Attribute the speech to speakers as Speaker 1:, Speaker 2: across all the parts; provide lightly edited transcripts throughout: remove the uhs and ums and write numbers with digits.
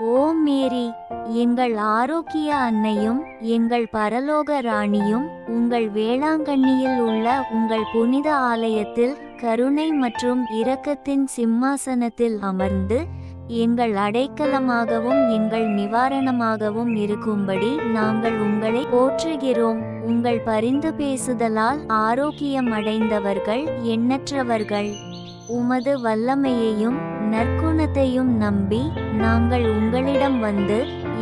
Speaker 1: ஓ மேரி, எங்கள் ஆரோக்கிய அன்னையும் எங்கள் பரலோக ராணியும், உங்கள் வேளாங்கண்ணியில் உள்ள உங்கள் புனித ஆலயத்தில் கருணை மற்றும் இரக்கத்தின் சிம்மாசனத்தில் அமர்ந்து எங்கள் அடைக்கலமாகவும் எங்கள் நிவாரணமாகவும் இருக்கும்படி நாங்கள் உங்களை போற்றுகிறோம். உங்கள் பரிந்து பேசுதலால் ஆரோக்கியம் அடைந்தவர்கள் எண்ணற்றவர்கள். உமது வல்லமையையும் நற்குணத்தையும் நம்பி நாங்கள் உங்களிடம் வந்து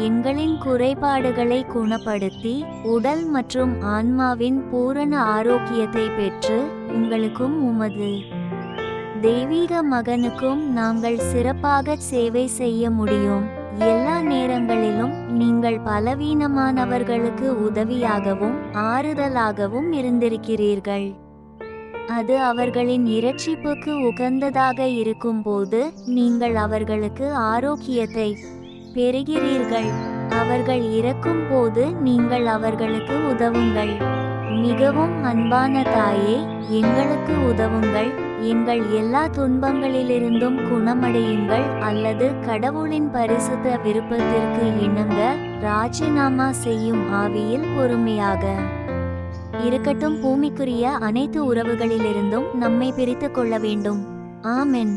Speaker 1: எங்களின் குறைபாடுகளை குணப்படுத்தி உடல் மற்றும் ஆன்மாவின் பூரண ஆரோக்கியத்தை பெற்று உங்களுக்கும் உமது தெய்வீக மகனுக்கும் நாங்கள் சிறப்பாக சேவை செய்ய முடியும். எல்லா நேரங்களிலும் நீங்கள் பலவீனமானவர்களுக்கு உதவியாகவும் ஆறுதலாகவும் இருந்திருக்கிறீர்கள். அது அவர்களின் இரட்சிப்புக்கு உகந்ததாக இருக்கும்போது நீங்கள் அவர்களுக்கு ஆரோக்கியத்தை பெறுகிறீர்கள். அவர்கள் இறக்கும் போது நீங்கள் அவர்களுக்கு உதவுங்கள். மிகவும் அன்பான தாயே, எங்களுக்கு உதவுங்கள். எங்கள் எல்லா துன்பங்களிலிருந்தும் குணமடையுங்கள் அல்லது கடவுளின் பரிசுத்த விருப்பத்திற்கு இணங்க ராஜினாமா செய்யும் ஆவியில் பொறுமையாக இருக்கட்டும். பூமிக்குரிய அனைத்து உறவுகளிலிருந்தும் நம்மை பிரித்து கொள்ள வேண்டும். ஆமென்.